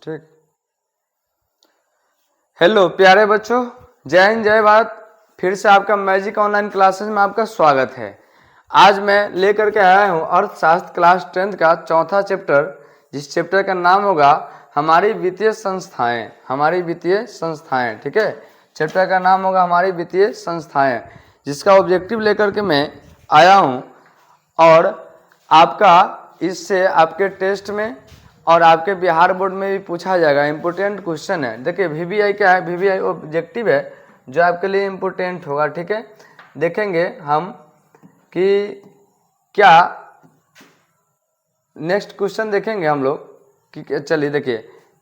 ठीक। हेलो प्यारे बच्चों, जय हिंद जय भारत। फिर से आपका मैजिक ऑनलाइन क्लासेस में आपका स्वागत है। आज मैं लेकर के आया हूँ अर्थशास्त्र क्लास 10th का चौथा चैप्टर, जिस चैप्टर का नाम होगा हमारी वित्तीय संस्थाएं। हमारी वित्तीय संस्थाएं, ठीक है। चैप्टर का नाम होगा हमारी वित्तीय संस्थाएं, जिसका ऑब्जेक्टिव लेकर के मैं आया हूँ। और आपका इससे आपके टेस्ट में और आपके बिहार बोर्ड में भी पूछा जाएगा। इम्पोर्टेंट क्वेश्चन है। देखिए वीवीआई क्या है, वीवीआई ऑब्जेक्टिव है जो आपके लिए इम्पोर्टेंट होगा, ठीक है। देखेंगे हम कि क्या नेक्स्ट क्वेश्चन देखेंगे हम लोग कि चलिए देखिए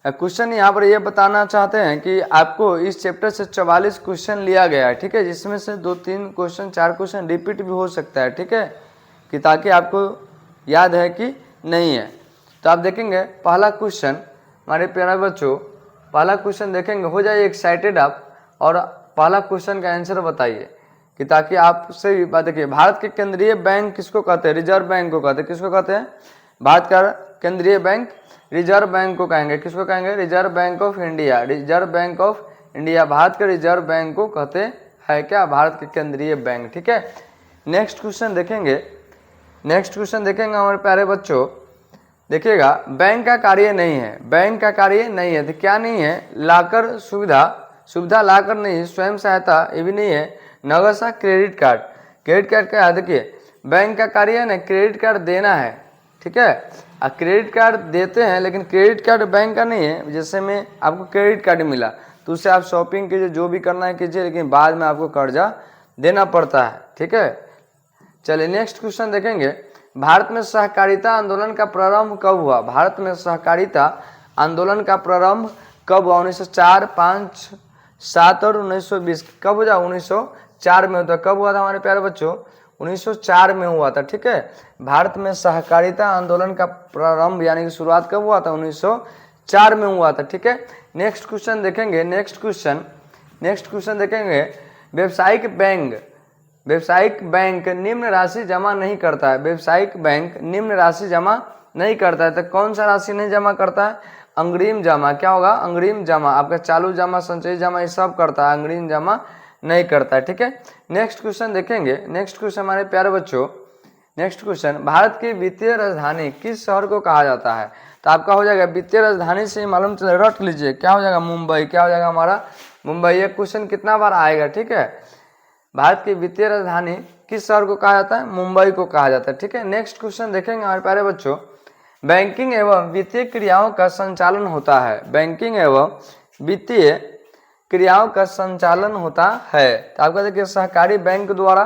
क्वेश्चन यहाँ पर ये बताना चाहते हैं कि आपको इस चैप्टर से 44 क्वेश्चन लिया गया है, ठीक है, जिसमें से 2-3 क्वेश्चन 4 क्वेश्चन रिपीट भी हो सकता है, ठीक है, कि ताकि आपको याद है कि नहीं है। तो आप देखेंगे पहला क्वेश्चन, हमारे प्यारे बच्चों, पहला क्वेश्चन देखेंगे, हो जाइए एक्साइटेड आप और पहला क्वेश्चन का आंसर बताइए कि ताकि आपसे भी बात। देखिए भारत के केंद्रीय बैंक किसको कहते हैं? रिजर्व बैंक को कहते हैं। किसको कहते हैं? भारत का केंद्रीय बैंक रिजर्व बैंक को कहेंगे। किसको कहेंगे? Reserve bank of India. Reserve bank of India Bharat के रिजर्व बैंक को कहते हैं क्या? भारत के केंद्रीय बैंक, ठीक है। नेक्स्ट क्वेश्चन देखेंगे, नेक्स्ट क्वेश्चन देखेंगे हमारे प्यारे बच्चों। देखिएगा बैंक का कार्य नहीं है, बैंक का कार्य नहीं है। तो क्या नहीं है? लाकर सुविधा लाकर नहीं, स्वयं सहायता ये भी नहीं है, नगद सा क्रेडिट कार्ड। क्रेडिट कार्ड क्या है? देखिए बैंक का कार्य है ना क्रेडिट कार्ड देना है, ठीक है। क्रेडिट कार्ड देते हैं लेकिन क्रेडिट कार्ड बैंक का नहीं है। जैसे में आपको क्रेडिट कार्ड मिला तो उससे आप शॉपिंग कीजिए, जो भी करना है कीजिए, लेकिन बाद में आपको कर्जा देना पड़ता है, ठीक है। चलिए नेक्स्ट क्वेश्चन देखेंगे। भारत में सहकारिता आंदोलन का प्रारंभ कब हुआ? भारत में सहकारिता आंदोलन का प्रारंभ कब हुआ? 1904, 5, 7 और 1920 कब हुआ? 1904 में होता। कब हुआ था हमारे प्यारे बच्चों? 1904 में हुआ था, ठीक है। भारत में सहकारिता आंदोलन का प्रारंभ यानी कि शुरुआत कब हुआ था? 1904 में हुआ था, ठीक है। नेक्स्ट क्वेश्चन देखेंगे, नेक्स्ट क्वेश्चन देखेंगे। व्यावसायिक बैंक निम्न राशि जमा नहीं करता है। व्यावसायिक बैंक निम्न राशि जमा नहीं करता है। तो कौन सा राशि नहीं जमा करता है? अग्रिम जमा। क्या होगा? अग्रिम जमा। आपका चालू जमा, संचयी जमा ये सब करता है, अग्रिम जमा नहीं करता है, ठीक है। नेक्स्ट क्वेश्चन देखेंगे, नेक्स्ट क्वेश्चन हमारे प्यारे बच्चों, नेक्स्ट क्वेश्चन, भारत की वित्तीय राजधानी किस शहर को कहा जाता है? तो आपका हो जाएगा वित्तीय राजधानी से मालूम चले, रट लीजिए, क्या हो जाएगा? मुंबई। क्या हो जाएगा हमारा? मुंबई। ये क्वेश्चन कितना बार आएगा, ठीक है। भारत की वित्तीय राजधानी किस शहर को कहा जाता है? मुंबई को कहा जाता है, ठीक है। नेक्स्ट क्वेश्चन देखेंगे हमारे प्यारे बच्चों। बैंकिंग एवं वित्तीय क्रियाओं का संचालन होता है। बैंकिंग एवं वित्तीय क्रियाओं का संचालन होता है। तो आपका देखिए सहकारी बैंक द्वारा,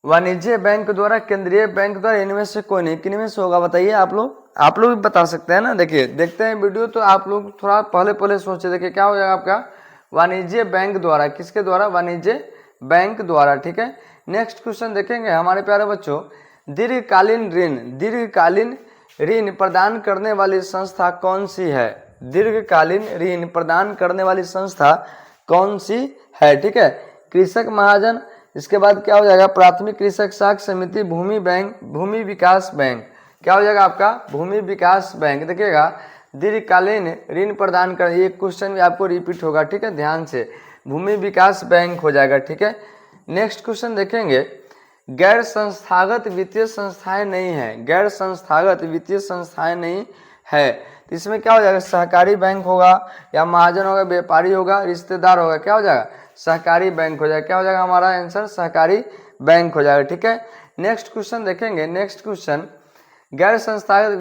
वाणिज्य बैंक द्वारा, केंद्रीय बैंक द्वारा, इनमें से कोई नहीं। किनमें से होगा बताइए? आप लोग भी बता सकते हैं ना। देखिए देखते हैं वीडियो तो आप लोग थोड़ा पहले सोचे। देखिए क्या हो जाएगा आपका? वाणिज्य बैंक द्वारा। किसके द्वारा? वाणिज्य बैंक द्वारा, ठीक है। नेक्स्ट क्वेश्चन देखेंगे हमारे प्यारे बच्चों। दीर्घकालीन ऋण प्रदान करने वाली संस्था कौन सी है? दीर्घकालीन ऋण प्रदान करने वाली संस्था कौन सी है, ठीक है। कृषक महाजन, इसके बाद क्या हो जाएगा? प्राथमिक कृषक साख समिति, भूमि विकास बैंक। क्या हो जाएगा आपका? भूमि विकास बैंक। देखिएगा दीर्घकालीन ऋण प्रदान कर, ये क्वेश्चन भी आपको रिपीट होगा, ठीक है, ध्यान से। भूमि विकास बैंक हो जाएगा, ठीक है। नेक्स्ट क्वेश्चन देखेंगे। गैर संस्थागत वित्तीय संस्थाएं नहीं है। गैर संस्थागत वित्तीय संस्थाएं नहीं है तो इसमें क्या हो जाएगा? सहकारी बैंक होगा या महाजन होगा, व्यापारी होगा, रिश्तेदार होगा। क्या हो जाएगा? सहकारी बैंक हो जाएगा। क्या हो जाएगा हमारा आंसर? सहकारी बैंक हो जाएगा, ठीक है। नेक्स्ट क्वेश्चन देखेंगे, नेक्स्ट क्वेश्चन। गैर संस्थागत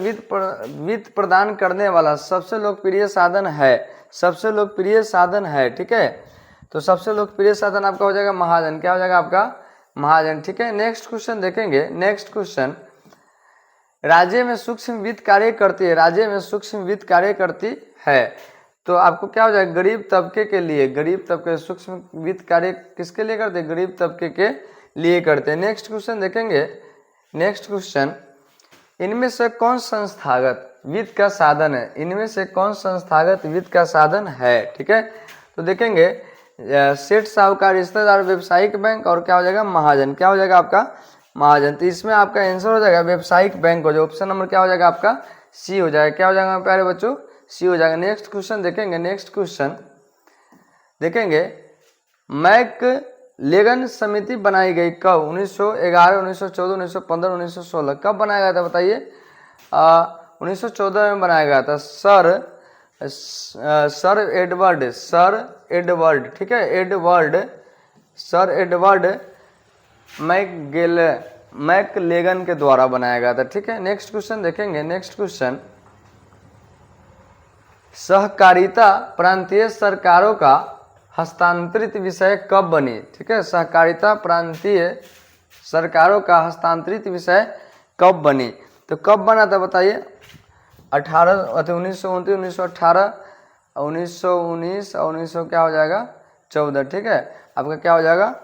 वित्त प्रदान करने वाला सबसे लोकप्रिय साधन है। सबसे लोकप्रिय साधन है, ठीक है। तो सबसे लोकप्रिय साधन आपका हो जाएगा महाजन। क्या हो जाएगा आपका? महाजन, ठीक है। नेक्स्ट क्वेश्चन देखेंगे, नेक्स्ट क्वेश्चन। राज्य में सूक्ष्म वित्त कार्य करती है। राज्य में सूक्ष्म वित्त कार्य करती है तो आपको क्या हो जाएगा? गरीब तबके के लिए। गरीब तबके सूक्ष्म वित्त कार्य किसके लिए करते हैं? गरीब तबके के लिए करते हैं। नेक्स्ट क्वेश्चन देखेंगे, नेक्स्ट क्वेश्चन। इनमें से कौन संस्थागत वित्त का साधन है? इनमें से कौन संस्थागत वित्त का साधन है, ठीक है। तो देखेंगे सेठ साहूकार, रिश्तेदार, व्यावसायिक बैंक और क्या हो जाएगा? महाजन। क्या हो जाएगा आपका? महाजन। तो इसमें आपका आंसर हो जाएगा व्यावसायिक बैंक हो जाएगा। ऑप्शन नंबर क्या हो जाएगा आपका? सी हो जाएगा। क्या हो जाएगा प्यारे बच्चों? सी हो जाएगा। नेक्स्ट क्वेश्चन देखेंगे। नेक्स्ट क्वेश्चन देखेंगे, मैक लेगन समिति बनाई गई कब? 1911, 1914, 1915, 1916। कब बनाया गया था बताइए? 1914 में बनाया गया था। सर एडवर्ड, ठीक है, सर एडवर्ड मैकलेगन के द्वारा बनाया गया था, ठीक है। नेक्स्ट क्वेश्चन देखेंगे। नेक्स्ट क्वेश्चन, सहकारिता प्रांतीय सरकारों का हस्तांतरित विषय कब बनी? ठीक है, सहकारिता प्रांतीय सरकारों का हस्तांतरित विषय कब बनी? तो कब बना था बताइए? 1929, 1918, 1919 और 1900 क्या हो जाएगा? 14, ठीक है। आपका क्या हो जाएगा?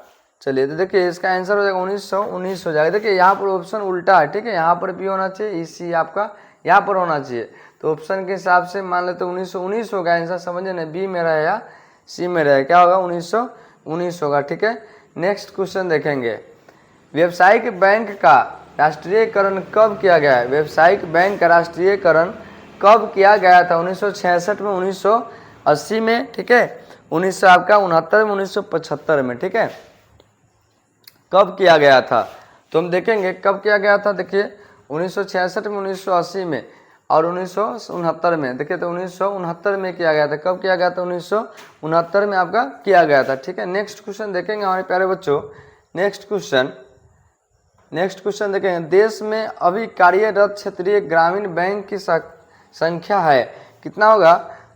चलिए तो देखिए इसका आंसर हो जाएगा 1919 हो जाएगा। देखिए यहाँ पर ऑप्शन उल्टा है, ठीक है, यहाँ पर भी होना चाहिए, इसी आपका यहाँ पर होना चाहिए। तो ऑप्शन के हिसाब से मान लेते 1919 होगा आंसर, समझे ना? बी में रहे या सी में रहे, क्या होगा? 1919 होगा, ठीक है। नेक्स्ट क्वेश्चन देखेंगे, व्यावसायिक बैंक का राष्ट्रीयकरण कब किया गया है? व्यावसायिक बैंक का राष्ट्रीयकरण कब किया गया था? 1966 में, 1980 में, ठीक है, 1969 में, 1975 में, ठीक है। कब किया गया था? तो हम देखेंगे कब किया गया था। देखिए 1966 में, 1980 में और 1969 में। देखिए तो 1969 में किया गया था। कब किया गया था? 1969 में आपका किया गया था, ठीक है। नेक्स्ट क्वेश्चन देखेंगे हमारे प्यारे बच्चों। नेक्स्ट क्वेश्चन देखेंगे, देश में अभी कार्यरत क्षेत्रीय ग्रामीण बैंक की संख्या है कितना होगा?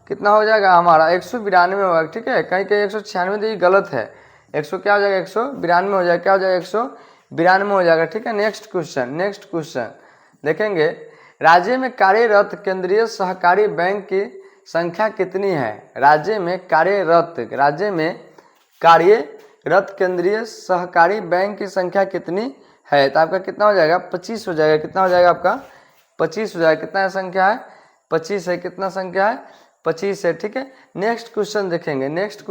कितना हो जाएगा हमारा? 192 होगा, ठीक है। कहीं कहीं 196 ये गलत है। 100 क्या हो जाएगा? 192 हो जाएगा। क्या हो जाएगा? 192 हो जाएगा, ठीक है। नेक्स्ट क्वेश्चन देखेंगे, राज्य में कार्यरत केंद्रीय सहकारी बैंक की संख्या कितनी है? राज्य में कार्यरत केंद्रीय सहकारी बैंक की संख्या कितनी है? तो आपका कितना हो जाएगा? 25 हो जाएगा। कितना हो जाएगा आपका? 25 हो जाएगा। कितना संख्या है? 25 है। कितना संख्या है? 25 है, ठीक है। नेक्स्ट क्वेश्चन देखेंगे। नेक्स्ट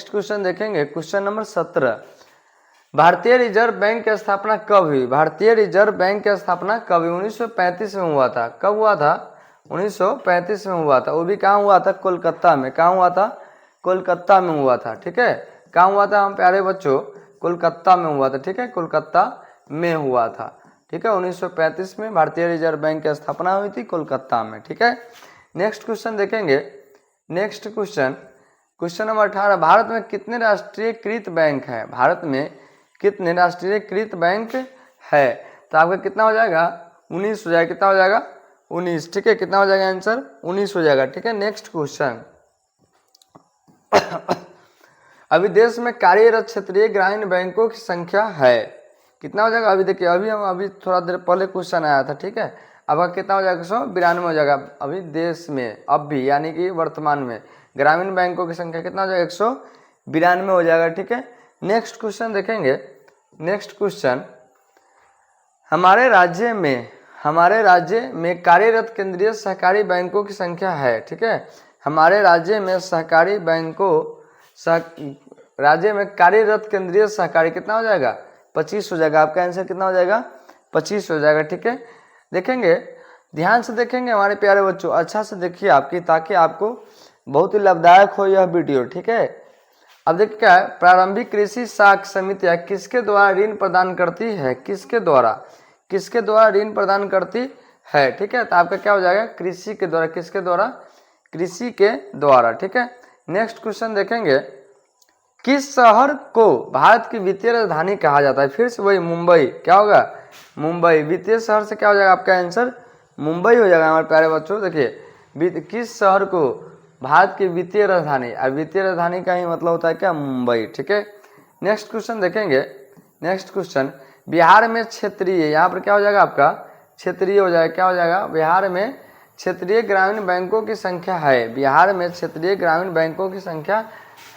क्वेश्चन देखेंगे, क्वेश्चन नंबर 17, भारतीय रिजर्व बैंक की स्थापना कब हुई? भारतीय रिजर्व बैंक की स्थापना कब हुई? 1935 में हुआ था। कब हुआ था? 1935 में हुआ था। वो भी कहाँ हुआ था? कोलकाता में। कहाँ हुआ था? कोलकाता में हुआ था, ठीक है। कहाँ हुआ था हम प्यारे बच्चों? कोलकाता में हुआ था, ठीक है। कोलकाता में हुआ था, ठीक है। 1935 में भारतीय रिजर्व बैंक की स्थापना हुई थी कोलकाता में, ठीक है। नेक्स्ट क्वेश्चन देखेंगे। नेक्स्ट क्वेश्चन नंबर 18, भारत में कितने राष्ट्रीयकृत बैंक है? भारत में कितने राष्ट्रीयकृत बैंक है? तो आपका कितना हो जाएगा? 19 हो जाएगा। कितना हो जाएगा? 19, ठीक है। कितना हो जाएगा आंसर? 19 हो जाएगा, ठीक है। नेक्स्ट क्वेश्चन, अभी देश में कार्यरत क्षेत्रीय ग्रामीण बैंकों की संख्या है कितना हो जाएगा? अभी देखिए अभी थोड़ा देर पहले क्वेश्चन आया था, ठीक है। अब कितना हो जाएगा? 192 हो जाएगा। अभी देश में अब भी यानी कि वर्तमान में ग्रामीण बैंकों की संख्या कितना हो जाएगा? 192 हो जाएगा, ठीक है। नेक्स्ट क्वेश्चन देखेंगे। नेक्स्ट क्वेश्चन, हमारे राज्य में कार्यरत केंद्रीय सहकारी बैंकों की संख्या है, ठीक है। हमारे राज्य में राज्य में कार्यरत केंद्रीय सहकारी कितना हो जाएगा? 25 हो जाएगा। आपका आंसर कितना हो जाएगा? 25 हो जाएगा, ठीक है। देखेंगे, ध्यान से देखेंगे हमारे प्यारे बच्चों, अच्छा से देखिए आपकी, ताकि आपको बहुत ही लाभदायक हो यह वीडियो, ठीक है। अब देखिए क्या है, प्रारंभिक कृषि साख समितियां किसके द्वारा ऋण प्रदान करती है? किसके द्वारा ऋण प्रदान करती है, ठीक है। तो आपका क्या हो जाएगा? कृषि के द्वारा। किसके द्वारा? कृषि के द्वारा, ठीक है। नेक्स्ट क्वेश्चन देखेंगे, किस शहर को भारत की वित्तीय राजधानी कहा जाता है? फिर से वही मुंबई। क्या होगा? मुंबई। वित्तीय शहर से क्या हो जाएगा? आपका आंसर मुंबई हो जाएगा हमारे प्यारे बच्चों। देखिए किस शहर को भारत की वित्तीय राजधानी, और वित्तीय राजधानी का ही मतलब होता है क्या? मुंबई, ठीक है। नेक्स्ट क्वेश्चन देखेंगे। नेक्स्ट क्वेश्चन, बिहार में क्षेत्रीय, यहाँ पर क्या हो जाएगा? आपका क्षेत्रीय हो जाएगा। क्या हो जाएगा? बिहार में क्षेत्रीय ग्रामीण बैंकों की संख्या है। बिहार में क्षेत्रीय ग्रामीण बैंकों की संख्या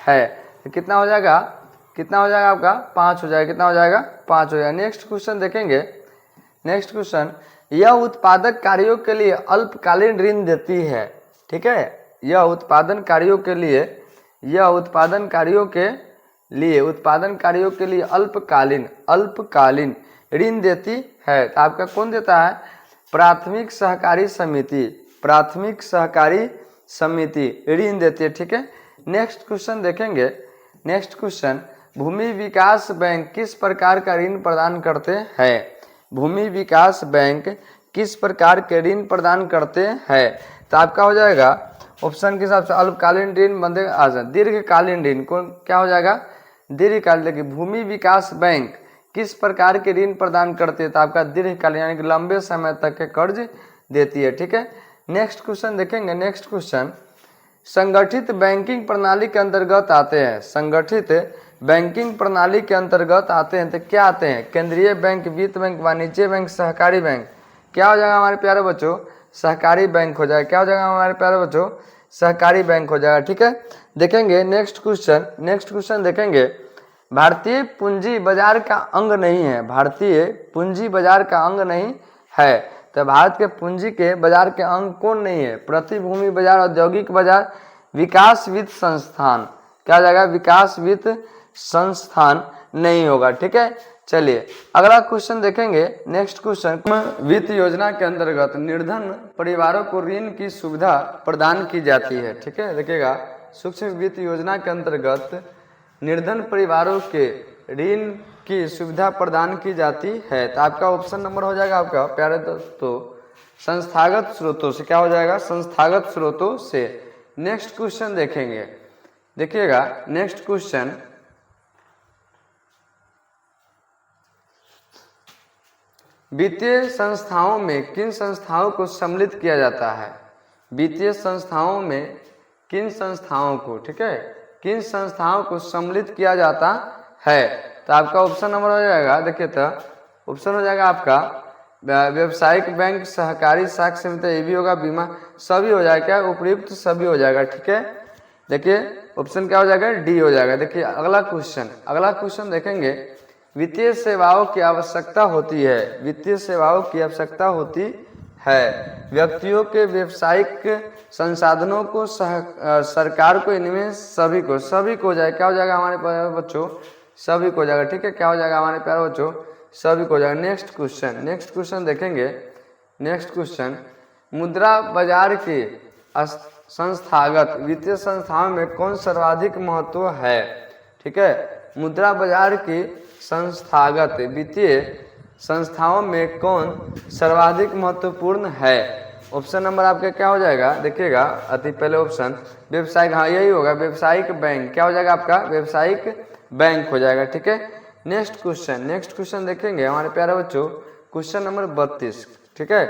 है। तो कितना हो जाएगा? कितना हो जाएगा आपका? 5 हो जाएगा। कितना हो जाएगा? 5 हो जाएगा। नेक्स्ट क्वेश्चन देखेंगे। नेक्स्ट क्वेश्चन, यह उत्पादक कार्यों के लिए अल्पकालीन ऋण देती है, ठीक है। यह उत्पादन कार्यों के लिए अल्पकालीन ऋण देती है। तो आपका कौन देता है? प्राथमिक सहकारी समिति, प्राथमिक सहकारी समिति ऋण देती है, ठीक है। नेक्स्ट क्वेश्चन देखेंगे। नेक्स्ट क्वेश्चन, भूमि विकास बैंक किस प्रकार का ऋण प्रदान करते हैं? भूमि विकास बैंक किस प्रकार के ऋण प्रदान करते हैं? तो आपका हो जाएगा ऑप्शन के हिसाब से अल्पकालीन ऋण बंदेगा, आजा दीर्घकालीन ऋण कौन क्या हो जाएगा? दीर्घकालीन। देखिए भूमि विकास बैंक किस प्रकार के ऋण प्रदान करती है? तो आपका दीर्घकालीन यानी कि लंबे समय तक के कर्ज देती है, ठीक है। नेक्स्ट क्वेश्चन देखेंगे। नेक्स्ट क्वेश्चन, संगठित बैंकिंग प्रणाली के अंतर्गत आते हैं, संगठित बैंकिंग प्रणाली के अंतर्गत आते हैं तो क्या आते हैं? केंद्रीय बैंक, वित्त बैंक, वाणिज्य बैंक, सहकारी बैंक। क्या हो जाएगा हमारे प्यारे बच्चों? सहकारी बैंक हो जाएगा। क्या हो जाएगा हमारे प्यारे बच्चों? सहकारी बैंक हो जाएगा, ठीक है। देखेंगे नेक्स्ट क्वेश्चन। नेक्स्ट क्वेश्चन देखेंगे, भारतीय पूंजी बाजार का अंग नहीं है, भारतीय पूंजी बाजार का अंग नहीं है तो भारत के पूंजी के बाजार के अंग कौन नहीं है? प्रतिभूति बाजार, औद्योगिक बाजार, विकास वित्त संस्थान। क्या हो जाएगा? विकास वित्त संस्थान नहीं होगा, ठीक है। चलिए अगला क्वेश्चन देखेंगे। नेक्स्ट क्वेश्चन, वित्त योजना के अंतर्गत निर्धन परिवारों को ऋण की सुविधा प्रदान की जाती है, ठीक है। देखिएगा सूक्ष्म वित्त योजना के अंतर्गत निर्धन परिवारों के ऋण की सुविधा प्रदान की जाती है तो आपका ऑप्शन नंबर हो जाएगा आपका प्यारे दोस्तों संस्थागत स्रोतों से। क्या हो जाएगा? संस्थागत स्रोतों से। नेक्स्ट क्वेश्चन देखेंगे। देखिएगा नेक्स्ट क्वेश्चन, वित्तीय संस्थाओं में किन संस्थाओं को सम्मिलित किया जाता है? वित्तीय संस्थाओं में किन संस्थाओं को, ठीक है, किन संस्थाओं को सम्मिलित किया जाता है? तो आपका ऑप्शन नंबर हो जाएगा, देखिए तो ऑप्शन हो जाएगा आपका व्यवसायिक बैंक, सहकारी साख समिति, ये भी होगा, बीमा, सभी हो जाएगा। क्या उपयुक्त सभी हो जाएगा, ठीक है। देखिए ऑप्शन क्या हो जाएगा? डी हो जाएगा। देखिए अगला क्वेश्चन। अगला क्वेश्चन देखेंगे, वित्तीय सेवाओं की आवश्यकता होती है, वित्तीय सेवाओं की आवश्यकता होती है व्यक्तियों के व्यावसायिक संसाधनों को सरकार को, इनमें सभी को हो जाएगा। क्या हो जाएगा हमारे प्यारे बच्चों? सभी को हो जाएगा, ठीक है। क्या हो जाएगा हमारे प्यारे बच्चों? सभी को हो जाएगा। Next question. नेक्स्ट क्वेश्चन देखेंगे। नेक्स्ट क्वेश्चन, मुद्रा बाजार के संस्थागत वित्तीय संस्थाओं में कौन सर्वाधिक महत्व है? ठीक है, मुद्रा बाजार की संस्थागत वित्तीय संस्थाओं में कौन सर्वाधिक महत्वपूर्ण है? ऑप्शन नंबर आपका क्या हो जाएगा? देखिएगा अति पहले ऑप्शन व्यवसायिक, हाँ यही होगा, व्यवसायिक बैंक। क्या हो जाएगा आपका? व्यवसायिक बैंक हो जाएगा, ठीक है। Next question. नेक्स्ट क्वेश्चन देखेंगे हमारे प्यारे बच्चों, क्वेश्चन नंबर 32, ठीक है।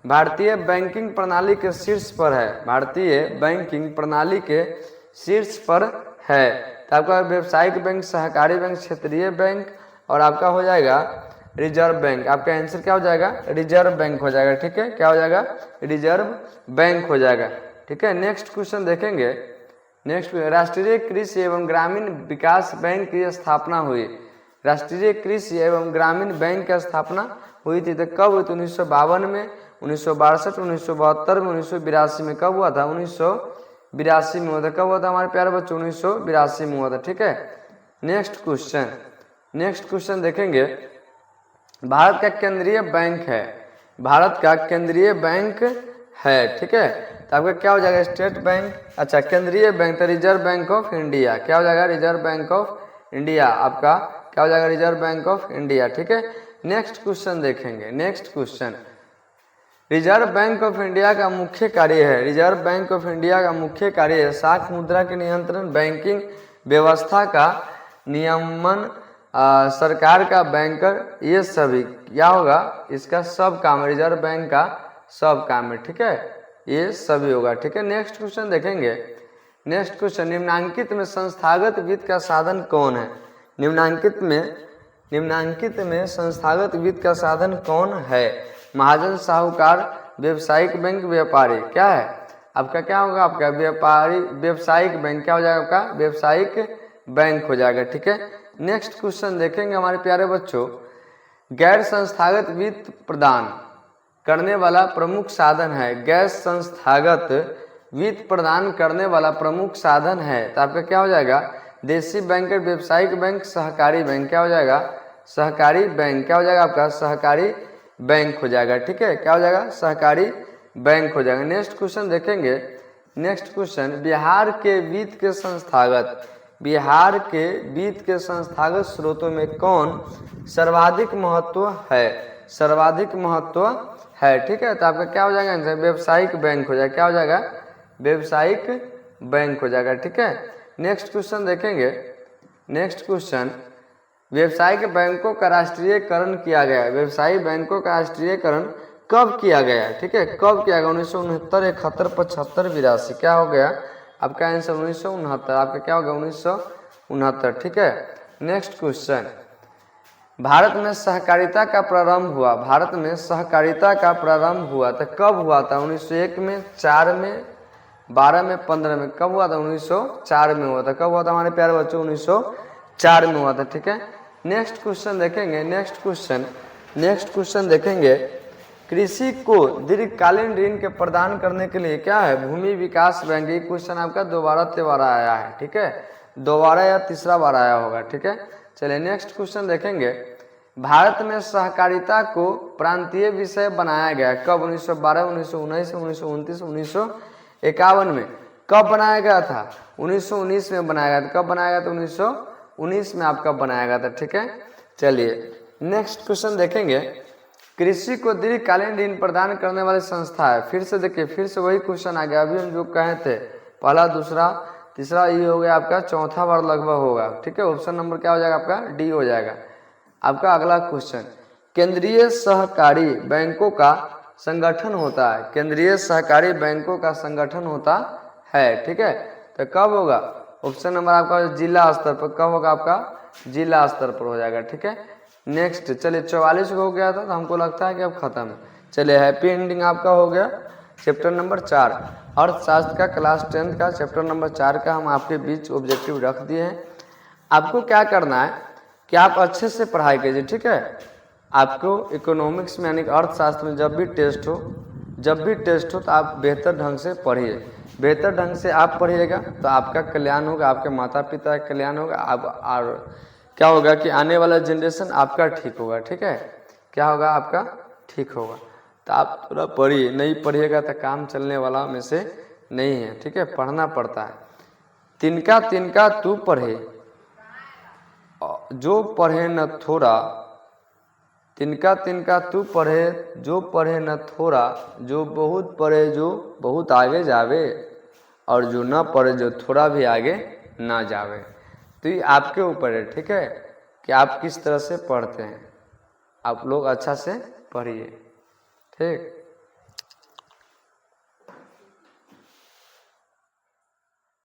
भारतीय बैंकिंग प्रणाली के शीर्ष पर है, भारतीय बैंकिंग प्रणाली के शीर्ष पर है तो आपका व्यवसायिक बैंक, सहकारी बैंक, क्षेत्रीय बैंक और आपका हो जाएगा रिजर्व बैंक। आपका आंसर क्या हो जाएगा? रिजर्व बैंक हो जाएगा, ठीक है। क्या हो जाएगा? रिजर्व बैंक हो जाएगा, ठीक है। नेक्स्ट क्वेश्चन देखेंगे। नेक्स्ट, राष्ट्रीय कृषि एवं ग्रामीण विकास बैंक की स्थापना हुई, राष्ट्रीय कृषि एवं ग्रामीण बैंक की स्थापना हुई थी तो कब हुई थी? 1952 में, 1962, 1972 में, 1982 में। कब हुआ था? 1982 में हुआ था। कब हुआ था हमारे प्यारे बच्चों? 1982 में हुआ था, ठीक है। Next question. नेक्स्ट क्वेश्चन देखेंगे, भारत का केंद्रीय बैंक है, भारत का केंद्रीय बैंक है, ठीक है। तो आपका क्या हो जाएगा? स्टेट बैंक, अच्छा केंद्रीय बैंक तो रिजर्व बैंक ऑफ इंडिया। क्या हो जाएगा? Reserve bank of India. आपका क्या हो जाएगा? रिजर्व बैंक ऑफ इंडिया, ठीक है। नेक्स्ट क्वेश्चन देखेंगे। Next question, reserve bank of India का मुख्य कार्य है, रिजर्व बैंक ऑफ इंडिया का मुख्य कार्य है साख मुद्रा के नियंत्रण, बैंकिंग व्यवस्था का नियमन, सरकार का बैंकर, ये सभी क्या होगा? इसका सब काम, रिजर्व बैंक का सब काम है, ठीक है, ये सभी होगा, ठीक है। नेक्स्ट क्वेश्चन देखेंगे। नेक्स्ट क्वेश्चन, निम्नांकित में संस्थागत वित्त का साधन कौन है? निम्नांकित में संस्थागत वित्त का साधन कौन है? महाजन, साहूकार, व्यवसायिक बैंक, व्यापारी। क्या है आपका? क्या होगा आपका? व्यापारी, व्यवसायिक बैंक। क्या हो जाएगा आपका? व्यवसायिक बैंक हो जाएगा, ठीक है। नेक्स्ट क्वेश्चन देखेंगे हमारे प्यारे बच्चों, गैर संस्थागत वित्त प्रदान करने वाला प्रमुख साधन है, गैर संस्थागत वित्त प्रदान करने वाला प्रमुख साधन है तो आपका क्या हो जाएगा? देशी बैंक, व्यवसायिक बैंक, सहकारी बैंक। क्या हो जाएगा? सहकारी बैंक। क्या हो जाएगा आपका? सहकारी बैंक हो जाएगा। ठीक है, क्या हो जाएगा? सहकारी बैंक हो जाएगा। नेक्स्ट क्वेश्चन देखेंगे। नेक्स्ट क्वेश्चन, बिहार के वित्त के संस्थागत, बिहार के वित्त के संस्थागत स्रोतों में कौन सर्वाधिक महत्व है? सर्वाधिक महत्व है। ठीक है, तो आपका क्या हो जाएगा आंसर? व्यवसायिक बैंक हो जाएगा। क्या हो जाएगा? व्यवसायिक बैंक हो जाएगा। ठीक है, नेक्स्ट क्वेश्चन देखेंगे। नेक्स्ट क्वेश्चन, व्यवसायिक बैंकों का राष्ट्रीयकरण किया गया है। व्यवसायिक बैंकों का राष्ट्रीयकरण कब किया गया है? ठीक है, कब किया गया? 1969, 71, 75, 82। क्या हो गया आपका आंसर? 1969। आपका क्या हो गया? 1969। ठीक है, नेक्स्ट क्वेश्चन, भारत में सहकारिता का प्रारंभ हुआ, भारत में सहकारिता का प्रारंभ हुआ तो कब हुआ था? 1901 में, 4 में, 12 में, 15 में। कब हुआ था? 1904 में हुआ था। कब हुआ था हमारे प्यारे बच्चों? 1904 में हुआ था। ठीक है, नेक्स्ट क्वेश्चन देखेंगे। नेक्स्ट क्वेश्चन देखेंगे। कृषि को दीर्घकालीन ऋण के प्रदान करने के लिए क्या है? भूमि विकास बैंक। ये क्वेश्चन आपका दोबारा आया है। ठीक है, दोबारा या तीसरा बार आया होगा। ठीक है, चलिए नेक्स्ट क्वेश्चन देखेंगे। भारत में सहकारिता को प्रांतीय विषय बनाया गया कब? 1912, 1919, 1929, 1951 में। कब बनाया गया था? 1919 में बनाया गया था। कब बनाया गया था? 1919 में आपका बनाया गया था। ठीक है, चलिए नेक्स्ट क्वेश्चन देखेंगे। कृषि को दीर्घकालीन ऋण प्रदान करने वाली संस्था है। फिर से देखिए, फिर से वही क्वेश्चन आ गया। अभी हम जो कहे थे पहला, दूसरा, तीसरा, ये हो गया आपका चौथा बार लगभग होगा। ठीक है, ऑप्शन नंबर क्या हो जाएगा आपका? डी हो जाएगा। आपका अगला क्वेश्चन, केंद्रीय सहकारी बैंकों का संगठन होता है। केंद्रीय सहकारी बैंकों का संगठन होता है। ठीक है, तो कब होगा? ऑप्शन नंबर आपका जिला स्तर पर। कब होगा आपका? जिला स्तर पर हो जाएगा। ठीक है, नेक्स्ट चलिए 44 हो गया था, तो हमको लगता है कि अब खत्म है। चलिए हैप्पी एंडिंग आपका हो गया। चैप्टर नंबर 4 अर्थशास्त्र का, क्लास 10 का चैप्टर नंबर 4 का हम आपके बीच ऑब्जेक्टिव रख दिए हैं। आपको क्या करना है कि आप अच्छे से पढ़ाई कीजिए। ठीक है, आपको इकोनॉमिक्स में यानी अर्थशास्त्र में जब भी टेस्ट हो तो आप बेहतर ढंग से पढ़िए। बेहतर ढंग से आप पढ़िएगा तो आपका कल्याण होगा, आपके माता पिता का कल्याण होगा। आप और क्या होगा कि आने वाला जनरेशन आपका ठीक होगा। ठीक है, क्या होगा? आपका ठीक होगा। तो आप थोड़ा पढ़िए, नहीं पढ़िएगा तो काम चलने वाला में से नहीं है। ठीक है, पढ़ना पड़ता है। तिनका तिनका तू पढ़े, जो पढ़े न थोड़ा, तिनका तिनका तू पढ़े, जो पढ़े न थोड़ा, जो बहुत पढ़े जो बहुत आगे जावे, और जो न पढ़े जो थोड़ा भी आगे ना जावे। तो ये आपके ऊपर है। ठीक है, कि आप किस तरह से पढ़ते हैं। आप लोग अच्छा से पढ़िए। ठीक।